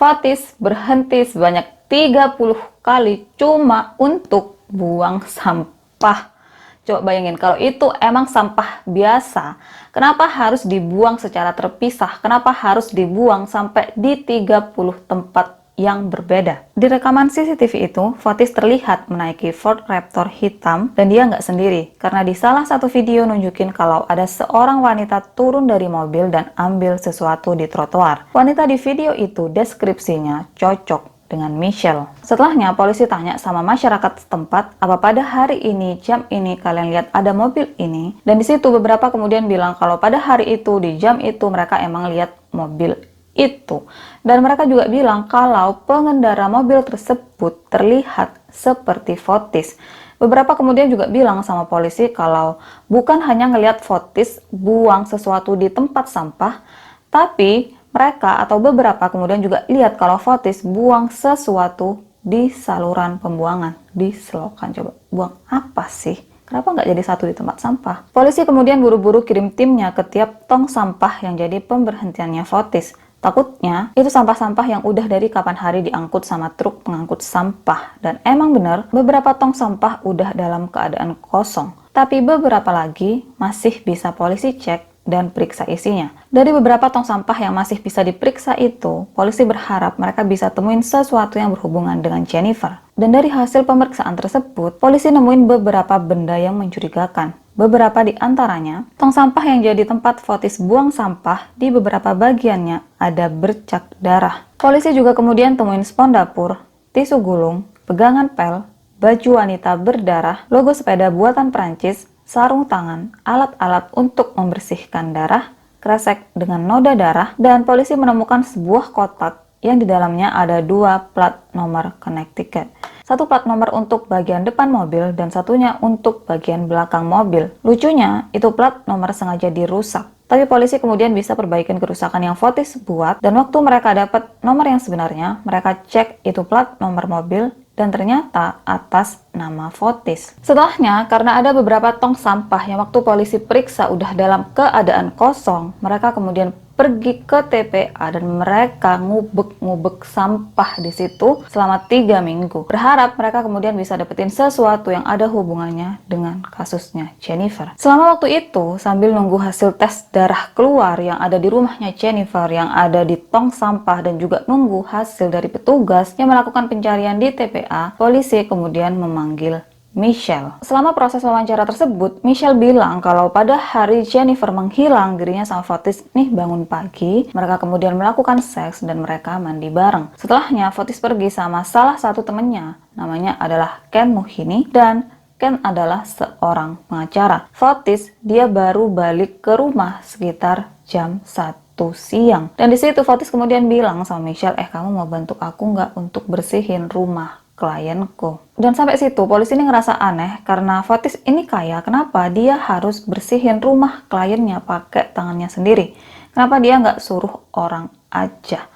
Fotis berhenti sebanyak 30 kali cuma untuk buang sampah. Coba bayangin, kalau itu emang sampah biasa, kenapa harus dibuang secara terpisah? Kenapa harus dibuang sampai di 30 tempat yang berbeda? Di rekaman CCTV itu, Fotis terlihat menaiki Ford Raptor hitam dan dia nggak sendiri. Karena di salah satu video nunjukin kalau ada seorang wanita turun dari mobil dan ambil sesuatu di trotoar. Wanita di video itu deskripsinya cocok dengan Michelle. Setelahnya, polisi tanya sama masyarakat setempat, apa pada hari ini, jam ini, kalian lihat ada mobil ini? Dan di situ beberapa kemudian bilang kalau pada hari itu, di jam itu, mereka emang lihat mobil itu. Dan mereka juga bilang kalau pengendara mobil tersebut terlihat seperti Fotis. Beberapa kemudian juga bilang sama polisi kalau bukan hanya ngelihat Fotis buang sesuatu di tempat sampah, tapi mereka atau beberapa kemudian juga lihat kalau Fotis buang sesuatu di saluran pembuangan, di selokan. Coba buang apa sih? Kenapa nggak jadi satu di tempat sampah? Polisi kemudian buru-buru kirim timnya ke tiap tong sampah yang jadi pemberhentiannya Fotis. Takutnya itu sampah-sampah yang udah dari kapan hari diangkut sama truk pengangkut sampah. Dan emang bener, beberapa tong sampah udah dalam keadaan kosong. Tapi beberapa lagi masih bisa polisi cek dan periksa isinya. Dari beberapa tong sampah yang masih bisa diperiksa itu, polisi berharap mereka bisa temuin sesuatu yang berhubungan dengan Jennifer. Dan dari hasil pemeriksaan tersebut, polisi nemuin beberapa benda yang mencurigakan. Beberapa di antaranya, tong sampah yang jadi tempat Fotis buang sampah, di beberapa bagiannya ada bercak darah. Polisi juga kemudian temuin spons dapur, tisu gulung, pegangan pel, baju wanita berdarah, logo sepeda buatan Prancis, sarung tangan, alat-alat untuk membersihkan darah, kresek dengan noda darah, dan polisi menemukan sebuah kotak yang di dalamnya ada 2 plat nomor Connecticut. Satu plat nomor untuk bagian depan mobil dan satunya untuk bagian belakang mobil. Lucunya, itu plat nomor sengaja dirusak. Tapi polisi kemudian bisa perbaikin kerusakan yang Fotis buat, dan waktu mereka dapat nomor yang sebenarnya, mereka cek itu plat nomor mobil dan ternyata atas nama Fotis. Setelahnya, karena ada beberapa tong sampah yang waktu polisi periksa udah dalam keadaan kosong, mereka kemudian pergi ke TPA dan mereka ngubek-ngubek sampah di situ selama 3 minggu. Berharap mereka kemudian bisa dapetin sesuatu yang ada hubungannya dengan kasusnya Jennifer. Selama waktu itu, sambil nunggu hasil tes darah keluar yang ada di rumahnya Jennifer, yang ada di tong sampah, dan juga nunggu hasil dari petugas yang melakukan pencarian di TPA, polisi kemudian memanggil Michelle. Selama proses wawancara tersebut, Michelle bilang kalau pada hari Jennifer menghilang, dirinya sama Fotis nih bangun pagi, mereka kemudian melakukan seks dan mereka mandi bareng. Setelahnya, Fotis pergi sama salah satu temennya, namanya adalah Ken Muhini, dan Ken adalah seorang pengacara. Fotis, dia baru balik ke rumah sekitar jam 1 siang. Dan di situ Fotis kemudian bilang sama Michelle, kamu mau bantu aku nggak untuk bersihin rumah klienku? Dan sampai situ polisi ini ngerasa aneh karena Fotis ini kaya, kenapa dia harus bersihin rumah kliennya pakai tangannya sendiri? Kenapa dia nggak suruh orang aja?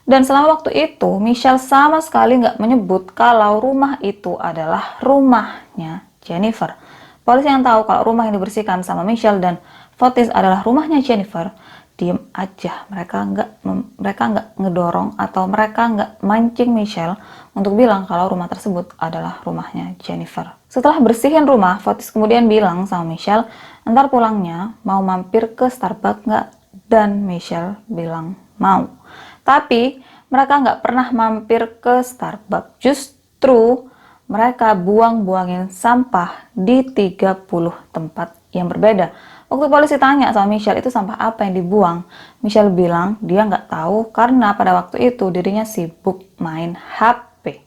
Dan selama waktu itu Michelle sama sekali nggak menyebut kalau rumah itu adalah rumahnya Jennifer. Polisi yang tahu kalau rumah yang dibersihkan sama Michelle dan Fotis adalah rumahnya Jennifer, diem aja. Mereka nggak ngedorong atau mereka nggak mancing Michelle untuk bilang kalau rumah tersebut adalah rumahnya Jennifer. Setelah bersihin rumah, Fotis kemudian bilang sama Michelle, ntar pulangnya mau mampir ke Starbucks nggak? Dan Michelle bilang mau. Tapi mereka nggak pernah mampir ke Starbucks. Justru mereka buang-buangin sampah di 30 tempat yang berbeda. Waktu polisi tanya sama Michelle itu sampah apa yang dibuang, Michelle bilang dia nggak tahu karena pada waktu itu dirinya sibuk main HP.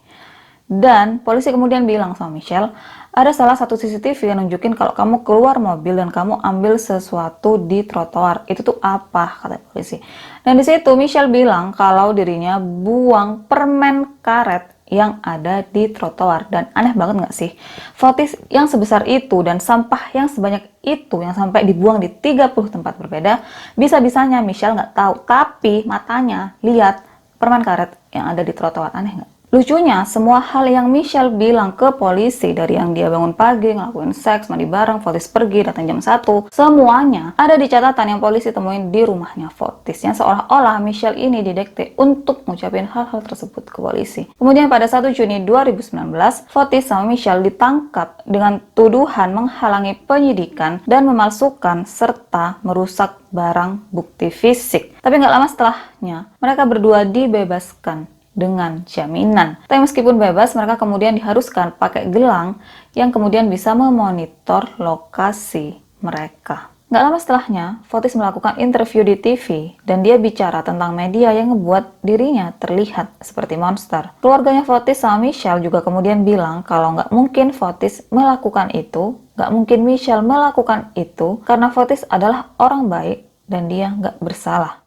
Dan polisi kemudian bilang sama Michelle, ada salah satu CCTV yang nunjukin kalau kamu keluar mobil dan kamu ambil sesuatu di trotoar. Itu tuh apa? Kata polisi. Dan di situ Michelle bilang kalau dirinya buang permen karet yang ada di trotoar. Dan aneh banget nggak sih? Fotis yang sebesar itu dan sampah yang sebanyak itu yang sampai dibuang di 30 tempat berbeda, bisa-bisanya Michelle nggak tahu, tapi matanya lihat permen karet yang ada di trotoar. Aneh nggak? Lucunya, semua hal yang Michelle bilang ke polisi, dari yang dia bangun pagi, ngelakuin seks, mandi bareng, Fotis pergi, datang jam 1, semuanya ada di catatan yang polisi temuin di rumahnya Fotis, yang seolah-olah Michelle ini didikte untuk ngucapin hal-hal tersebut ke polisi. Kemudian pada 1 Juni 2019, Fotis sama Michelle ditangkap dengan tuduhan menghalangi penyidikan dan memalsukan serta merusak barang bukti fisik. Tapi nggak lama setelahnya, mereka berdua dibebaskan dengan jaminan. Tapi meskipun bebas, mereka kemudian diharuskan pakai gelang yang kemudian bisa memonitor lokasi mereka. Nggak lama setelahnya, Fotis melakukan interview di TV dan dia bicara tentang media yang ngebuat dirinya terlihat seperti monster. Keluarganya Fotis sama Michelle juga kemudian bilang kalau nggak mungkin Fotis melakukan itu, nggak mungkin Michelle melakukan itu, karena Fotis adalah orang baik dan dia nggak bersalah.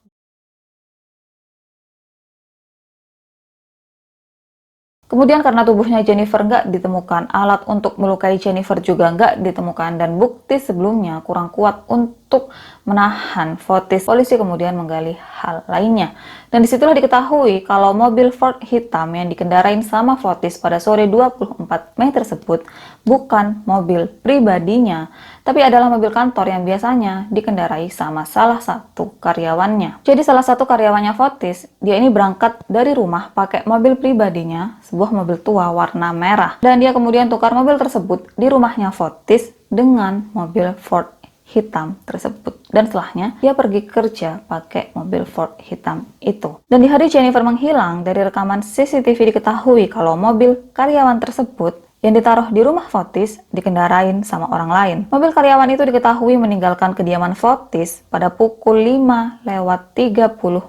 Kemudian karena tubuhnya Jennifer nggak ditemukan, alat untuk melukai Jennifer juga nggak ditemukan, dan bukti sebelumnya kurang kuat untuk menahan Fotis, polisi kemudian menggali hal lainnya. Dan disitulah diketahui kalau mobil Ford hitam yang dikendarain sama Fotis pada sore 24 Mei tersebut bukan mobil pribadinya, tapi adalah mobil kantor yang biasanya dikendarai sama salah satu karyawannya. Jadi salah satu karyawannya Fotis, dia ini berangkat dari rumah pakai mobil pribadinya, sebuah mobil tua warna merah. Dan dia kemudian tukar mobil tersebut di rumahnya Fotis dengan mobil Ford hitam tersebut. Dan setelahnya, dia pergi kerja pakai mobil Ford hitam itu. Dan di hari Jennifer menghilang, dari rekaman CCTV diketahui kalau mobil karyawan tersebut yang ditaruh di rumah Fotis dikendarain sama orang lain. Mobil karyawan itu diketahui meninggalkan kediaman Fotis pada pukul 5:30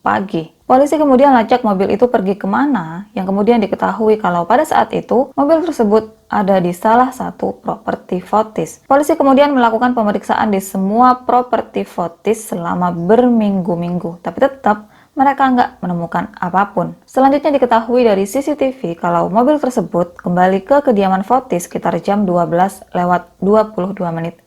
pagi. Polisi kemudian lacak mobil itu pergi kemana, yang kemudian diketahui kalau pada saat itu mobil tersebut ada di salah satu properti Fotis. Polisi kemudian melakukan pemeriksaan di semua properti Fotis selama berminggu-minggu, tapi tetap mereka nggak menemukan apapun. Selanjutnya diketahui dari CCTV kalau mobil tersebut kembali ke kediaman Fotis sekitar jam 12:22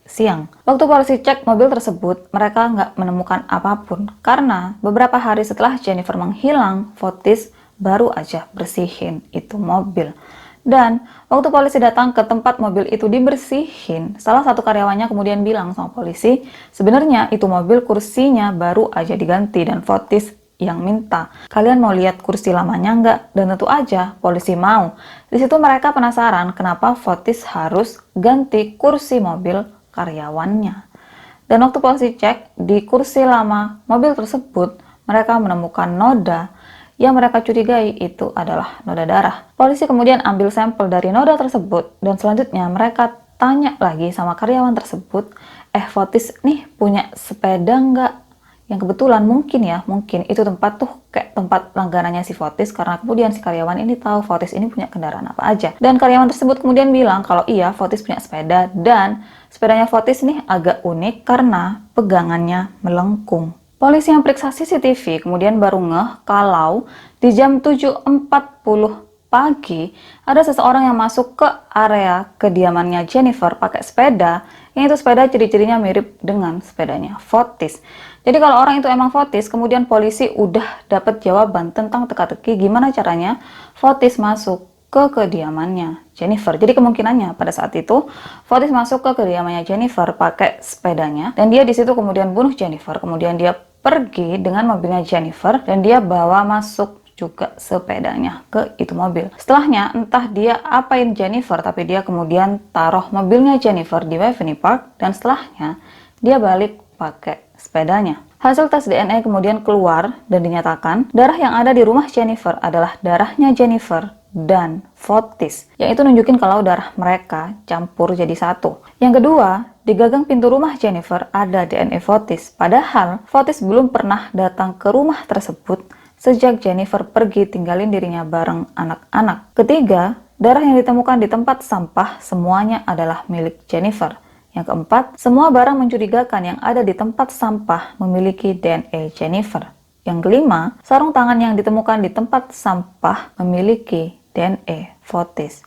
siang. Waktu polisi cek mobil tersebut, mereka nggak menemukan apapun karena beberapa hari setelah Jennifer menghilang, Fotis baru aja bersihin itu mobil. Dan waktu polisi datang ke tempat mobil itu dibersihin, salah satu karyawannya kemudian bilang sama polisi, sebenarnya itu mobil kursinya baru aja diganti dan Fotis yang minta. Kalian mau lihat kursi lamanya nggak? Dan tentu aja polisi mau. Di situ mereka penasaran kenapa Fotis harus ganti kursi mobil karyawannya. Dan waktu polisi cek di kursi lama mobil tersebut, mereka menemukan noda yang mereka curigai itu adalah noda darah. Polisi kemudian ambil sampel dari noda tersebut dan selanjutnya mereka tanya lagi sama karyawan tersebut, Fotis nih punya sepeda nggak? Yang kebetulan mungkin itu tempat tuh kayak tempat langganannya si Fotis, karena kemudian si karyawan ini tahu Fotis ini punya kendaraan apa aja. Dan karyawan tersebut kemudian bilang kalau iya Fotis punya sepeda dan sepedanya Fotis ini agak unik karena pegangannya melengkung. Polisi yang periksa CCTV kemudian baru ngeh kalau di jam 7:40 pagi ada seseorang yang masuk ke area kediamannya Jennifer pakai sepeda, yang itu sepeda ciri-cirinya mirip dengan sepedanya Fotis. Jadi kalau orang itu emang Fotis, kemudian polisi udah dapat jawaban tentang teka-teki gimana caranya Fotis masuk ke kediamannya Jennifer. Jadi kemungkinannya pada saat itu Fotis masuk ke kediamannya Jennifer pakai sepedanya dan dia di situ kemudian bunuh Jennifer. Kemudian dia pergi dengan mobilnya Jennifer dan dia bawa masuk juga sepedanya ke itu mobil. Setelahnya entah dia apain Jennifer, tapi dia kemudian taruh mobilnya Jennifer di Waveney Park dan setelahnya dia balik pakai sepedanya. Hasil tes DNA kemudian keluar dan dinyatakan darah yang ada di rumah Jennifer adalah darahnya Jennifer dan Fotis, yang itu nunjukin kalau darah mereka campur jadi satu. Yang kedua, di gagang pintu rumah Jennifer ada DNA Fotis, padahal Fotis belum pernah datang ke rumah tersebut sejak Jennifer pergi tinggalin dirinya bareng anak-anak. Ketiga, darah yang ditemukan di tempat sampah semuanya adalah milik Jennifer. Yang keempat, semua barang mencurigakan yang ada di tempat sampah memiliki DNA Jennifer. Yang kelima, sarung tangan yang ditemukan di tempat sampah memiliki DNA Fotis.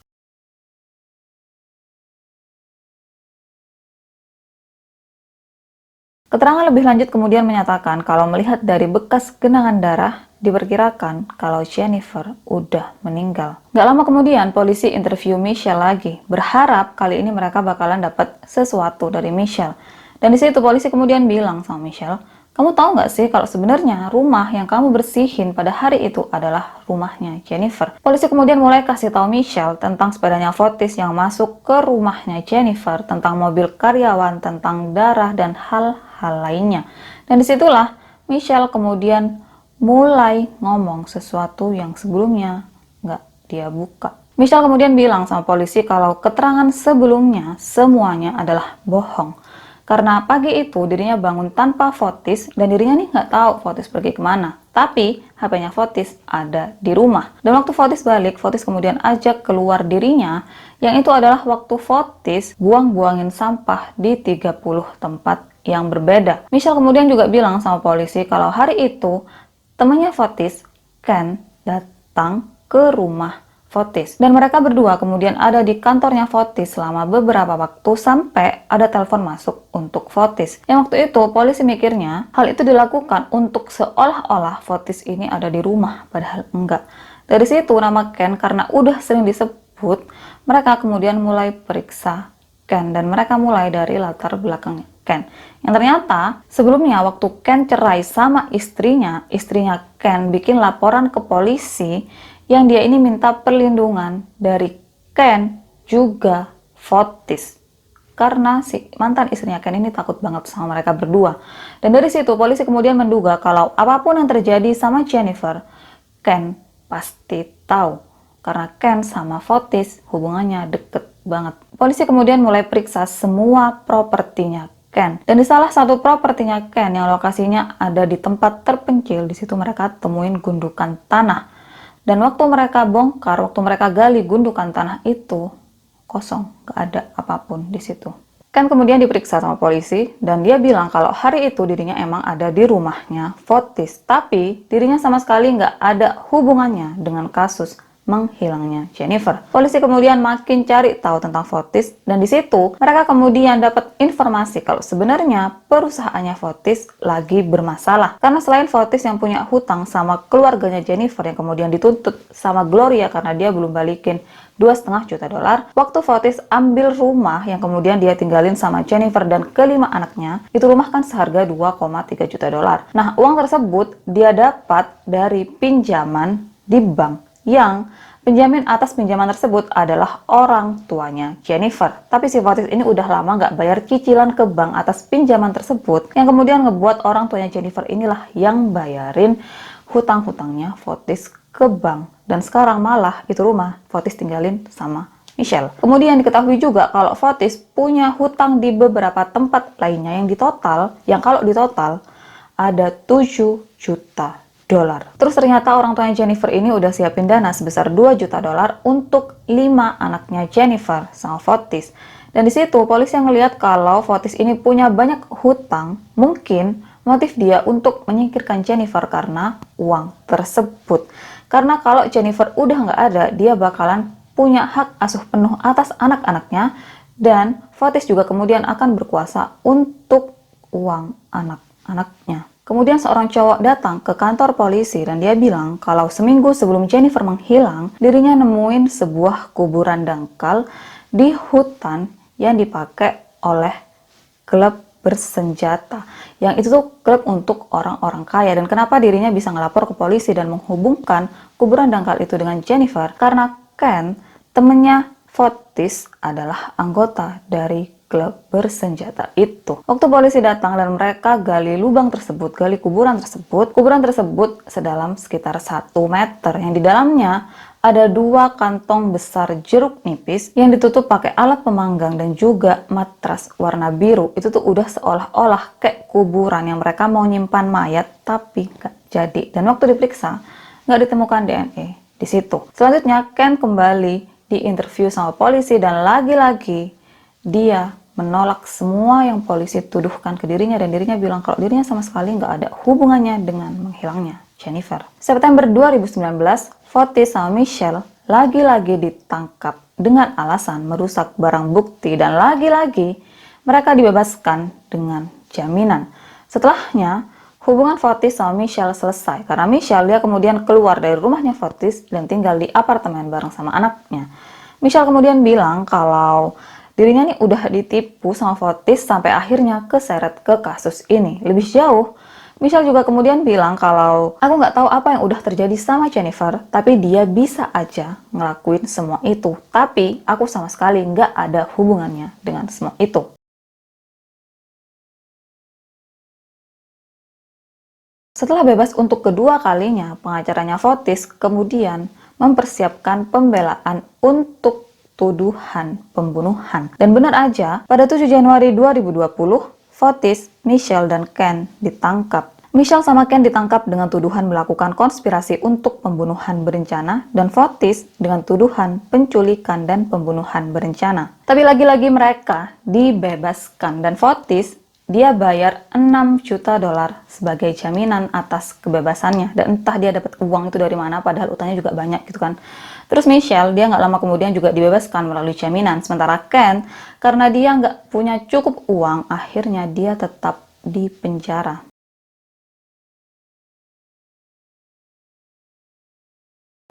Keterangan lebih lanjut kemudian menyatakan kalau melihat dari bekas genangan darah diperkirakan kalau Jennifer udah meninggal. Gak lama kemudian polisi interview Michelle lagi, berharap kali ini mereka bakalan dapat sesuatu dari Michelle. Dan di situ polisi kemudian bilang sama Michelle, kamu tahu nggak sih kalau sebenarnya rumah yang kamu bersihin pada hari itu adalah rumahnya Jennifer. Polisi kemudian mulai kasih tahu Michelle tentang sepedanya Fotis yang masuk ke rumahnya Jennifer, tentang mobil karyawan, tentang darah, dan hal-hal lainnya. Dan disitulah Michelle kemudian mulai ngomong sesuatu yang sebelumnya nggak dia buka. Michelle kemudian bilang sama polisi kalau keterangan sebelumnya semuanya adalah bohong. Karena pagi itu dirinya bangun tanpa Fotis dan dirinya nih nggak tahu Fotis pergi kemana. Tapi HP-nya Fotis ada di rumah. Dan waktu Fotis balik, Fotis kemudian ajak keluar dirinya, yang itu adalah waktu Fotis buang-buangin sampah di 30 tempat yang berbeda. Michelle kemudian juga bilang sama polisi kalau hari itu temannya Fotis, Ken, datang ke rumah Fotis. Dan mereka berdua kemudian ada di kantornya Fotis selama beberapa waktu sampai ada telepon masuk untuk Fotis. Yang waktu itu polisi mikirnya hal itu dilakukan untuk seolah-olah Fotis ini ada di rumah, padahal enggak. Dari situ nama Ken karena udah sering disebut, mereka kemudian mulai periksa Ken dan mereka mulai dari latar belakangnya Ken. Yang ternyata sebelumnya waktu Ken cerai sama istrinya Ken bikin laporan ke polisi yang dia ini minta perlindungan dari Ken juga Fotis. Karena si mantan istrinya Ken ini takut banget sama mereka berdua. Dan dari situ polisi kemudian menduga kalau apapun yang terjadi sama Jennifer, Ken pasti tahu. Karena Ken sama Fotis hubungannya deket banget. Polisi kemudian mulai periksa semua propertinya Ken. Dan di salah satu propertinya Ken yang lokasinya ada di tempat terpencil, di situ mereka temuin gundukan tanah. Dan waktu mereka bongkar, waktu mereka gali gundukan tanah itu, kosong, gak ada apapun di situ. Ken kemudian diperiksa sama polisi, dan dia bilang kalau hari itu dirinya emang ada di rumahnya Fotis. Tapi dirinya sama sekali gak ada hubungannya dengan kasus menghilangnya Jennifer. Polisi kemudian makin cari tahu tentang Fotis, dan di situ mereka kemudian dapat informasi kalau sebenarnya perusahaannya Fotis lagi bermasalah. Karena selain Fotis yang punya hutang sama keluarganya Jennifer yang kemudian dituntut sama Gloria karena dia belum balikin $2,5 juta, waktu Fotis ambil rumah yang kemudian dia tinggalin sama Jennifer dan kelima anaknya, itu rumah kan seharga $2,3 juta. Nah, uang tersebut dia dapat dari pinjaman di bank, yang penjamin atas pinjaman tersebut adalah orang tuanya Jennifer. Tapi si Fotis ini udah lama nggak bayar cicilan ke bank atas pinjaman tersebut, yang kemudian ngebuat orang tuanya Jennifer inilah yang bayarin hutang-hutangnya Fotis ke bank. Dan sekarang malah itu rumah Fotis tinggalin sama Michelle. Kemudian diketahui juga kalau Fotis punya hutang di beberapa tempat lainnya yang kalau ditotal ada $7 juta. Terus ternyata orang tuanya Jennifer ini udah siapin dana sebesar $2 juta untuk 5 anaknya Jennifer sama Fotis. Dan di situ polisi yang ngelihat kalau Fotis ini punya banyak hutang, mungkin motif dia untuk menyingkirkan Jennifer karena uang tersebut. Karena kalau Jennifer udah nggak ada, dia bakalan punya hak asuh penuh atas anak-anaknya, dan Fotis juga kemudian akan berkuasa untuk uang anak-anaknya. Kemudian seorang cowok datang ke kantor polisi dan dia bilang kalau seminggu sebelum Jennifer menghilang, dirinya nemuin sebuah kuburan dangkal di hutan yang dipakai oleh klub bersenjata. Yang itu tuh klub untuk orang-orang kaya. Dan kenapa dirinya bisa ngelapor ke polisi dan menghubungkan kuburan dangkal itu dengan Jennifer? Karena Ken, temennya Fotis, adalah anggota dari klub bersenjata itu. Waktu polisi datang dan mereka gali lubang tersebut, gali kuburan tersebut sedalam sekitar 1 meter, yang di dalamnya ada 2 kantong besar jeruk nipis yang ditutup pakai alat pemanggang dan juga matras warna biru. Itu tuh udah seolah-olah kayak kuburan yang mereka mau nyimpan mayat, tapi nggak jadi. Dan waktu diperiksa nggak ditemukan DNA di situ. Selanjutnya Ken kembali diinterview sama polisi dan lagi-lagi dia menolak semua yang polisi tuduhkan ke dirinya, dan dirinya bilang kalau dirinya sama sekali nggak ada hubungannya dengan menghilangnya Jennifer. September 2019, Fotis sama Michelle lagi-lagi ditangkap dengan alasan merusak barang bukti, dan lagi-lagi mereka dibebaskan dengan jaminan. Setelahnya, hubungan Fotis sama Michelle selesai karena Michelle dia kemudian keluar dari rumahnya Fotis dan tinggal di apartemen bareng sama anaknya. Michelle kemudian bilang kalau dirinya nih udah ditipu sama Fotis sampai akhirnya keseret ke kasus ini. Lebih jauh, Michelle juga kemudian bilang kalau aku nggak tahu apa yang udah terjadi sama Jennifer, tapi dia bisa aja ngelakuin semua itu. Tapi aku sama sekali nggak ada hubungannya dengan semua itu. Setelah bebas untuk kedua kalinya, pengacaranya Fotis kemudian mempersiapkan pembelaan untuk tuduhan pembunuhan. Dan benar aja, pada 7 Januari 2020, Fotis, Michelle, dan Ken ditangkap. Michelle sama Ken ditangkap dengan tuduhan melakukan konspirasi untuk pembunuhan berencana dan Fotis dengan tuduhan penculikan dan pembunuhan berencana. Tapi lagi-lagi mereka dibebaskan dan Fotis dia bayar 6 juta dolar sebagai jaminan atas kebebasannya dan entah dia dapat uang itu dari mana padahal utangnya juga banyak gitu kan. Terus Michelle dia nggak lama kemudian juga dibebaskan melalui jaminan, sementara Ken karena dia nggak punya cukup uang akhirnya dia tetap di penjara.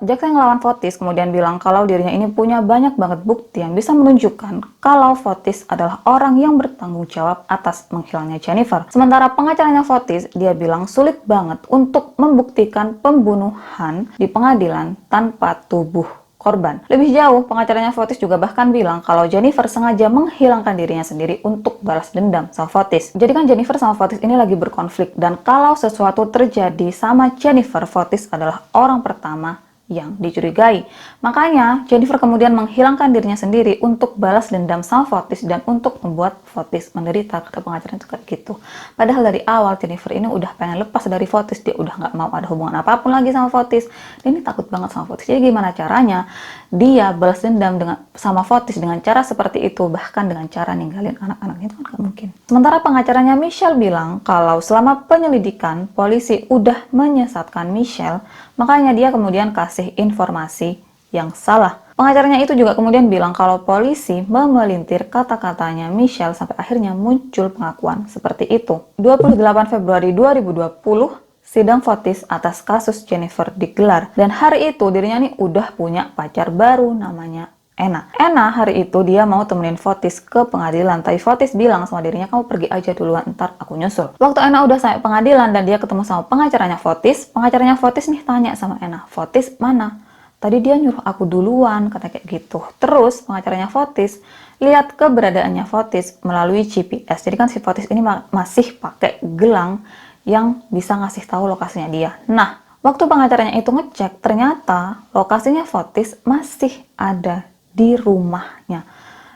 Jaksa yang ngelawan Fotis kemudian bilang kalau dirinya ini punya banyak banget bukti yang bisa menunjukkan kalau Fotis adalah orang yang bertanggung jawab atas menghilangnya Jennifer. Sementara pengacaranya Fotis, dia bilang sulit banget untuk membuktikan pembunuhan di pengadilan tanpa tubuh korban. Lebih jauh, pengacaranya Fotis juga bahkan bilang kalau Jennifer sengaja menghilangkan dirinya sendiri untuk balas dendam sama Fotis. Jadi kan Jennifer sama Fotis ini lagi berkonflik dan kalau sesuatu terjadi sama Jennifer, Fotis adalah orang pertama yang dicurigai. Makanya Jennifer kemudian menghilangkan dirinya sendiri untuk balas dendam sama Fotis dan untuk membuat Fotis menderita, kata pengacaranya itu kayak gitu. Padahal dari awal Jennifer ini udah pengen lepas dari Fotis, dia udah nggak mau ada hubungan apapun lagi sama Fotis. Dia ini takut banget sama Fotis. Jadi gimana caranya dia balas dendam sama Fotis dengan cara seperti itu, bahkan dengan cara ninggalin anak-anaknya, itu kan nggak mungkin. Sementara pengacaranya Michelle bilang kalau selama penyelidikan polisi udah menyesatkan Michelle, makanya dia kemudian kasih informasi yang salah. Pengacaranya itu juga kemudian bilang kalau polisi memelintir kata-katanya Michelle sampai akhirnya muncul pengakuan seperti itu. 28 Februari 2020, sidang Fotis atas kasus Jennifer digelar. Dan hari itu dirinya nih udah punya pacar baru namanya Ena. Ena hari itu dia mau temenin Fotis ke pengadilan, tapi Fotis bilang sama dirinya, kamu pergi aja duluan, ntar aku nyusul. Waktu Ena udah sampai pengadilan dan dia ketemu sama pengacaranya Fotis nih tanya sama Ena, Fotis mana? Tadi dia nyuruh aku duluan, kata kayak gitu. Terus pengacaranya Fotis lihat keberadaannya Fotis melalui GPS. Jadi kan si Fotis ini masih pakai gelang yang bisa ngasih tahu lokasinya dia. Nah, waktu pengacaranya itu ngecek, ternyata lokasinya Fotis masih ada di rumahnya.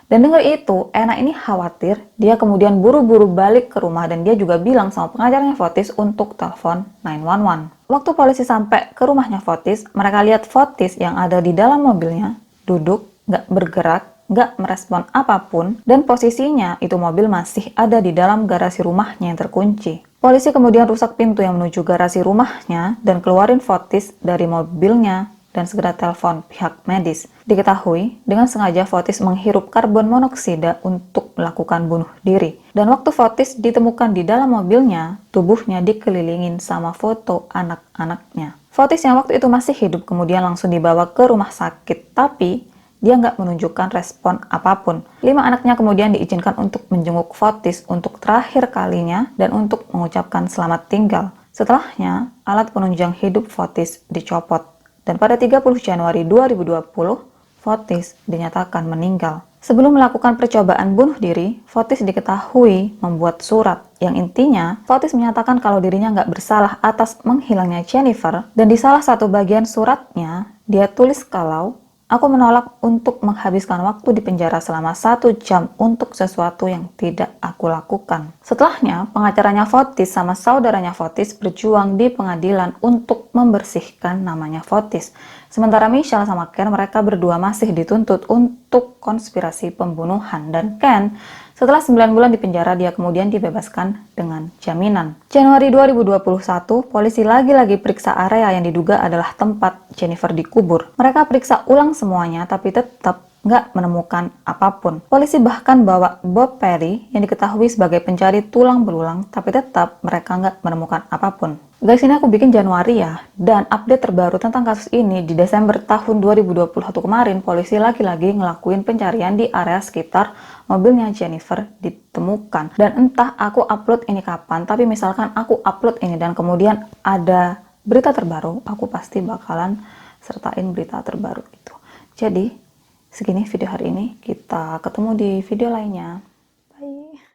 Dan dengar itu, Ena ini khawatir, dia kemudian buru-buru balik ke rumah dan dia juga bilang sama pengacaranya Fotis untuk telepon 911. Waktu polisi sampai ke rumahnya Fotis, mereka lihat Fotis yang ada di dalam mobilnya, duduk, nggak bergerak, nggak merespon apapun, dan posisinya itu mobil masih ada di dalam garasi rumahnya yang terkunci. Polisi kemudian rusak pintu yang menuju garasi rumahnya dan keluarin Fotis dari mobilnya dan segera telepon pihak medis. Diketahui, dengan sengaja Fotis menghirup karbon monoksida untuk melakukan bunuh diri. Dan waktu Fotis ditemukan di dalam mobilnya, tubuhnya dikelilingin sama foto anak-anaknya. Fotis yang waktu itu masih hidup kemudian langsung dibawa ke rumah sakit, tapi dia nggak menunjukkan respon apapun. 5 anaknya kemudian diizinkan untuk menjenguk Fotis untuk terakhir kalinya dan untuk mengucapkan selamat tinggal. Setelahnya, alat penunjang hidup Fotis dicopot. Dan pada 30 Januari 2020, Fotis dinyatakan meninggal. Sebelum melakukan percobaan bunuh diri, Fotis diketahui membuat surat yang intinya Fotis menyatakan kalau dirinya nggak bersalah atas menghilangnya Jennifer, dan di salah satu bagian suratnya dia tulis kalau aku menolak untuk menghabiskan waktu di penjara selama 1 jam untuk sesuatu yang tidak aku lakukan. Setelahnya, pengacaranya Fotis sama saudaranya Fotis berjuang di pengadilan untuk membersihkan namanya Fotis. Sementara Michelle sama Ken, mereka berdua masih dituntut untuk konspirasi pembunuhan. Dan Ken, setelah 9 bulan di penjara, dia kemudian dibebaskan dengan jaminan. Januari 2021, polisi lagi-lagi periksa area yang diduga adalah tempat Jennifer dikubur. Mereka periksa ulang semuanya, tapi tetap nggak menemukan apapun. Polisi bahkan bawa Bob Perry yang diketahui sebagai pencari tulang belulang, tapi tetap mereka nggak menemukan apapun. Guys, ini aku bikin Januari ya, dan update terbaru tentang kasus ini di Desember tahun 2021 kemarin, polisi lagi-lagi ngelakuin pencarian di area sekitar mobilnya Jennifer ditemukan. Dan entah aku upload ini kapan, tapi misalkan aku upload ini dan kemudian ada berita terbaru, aku pasti bakalan sertain berita terbaru itu. Jadi, segini video hari ini, kita ketemu di video lainnya. Bye.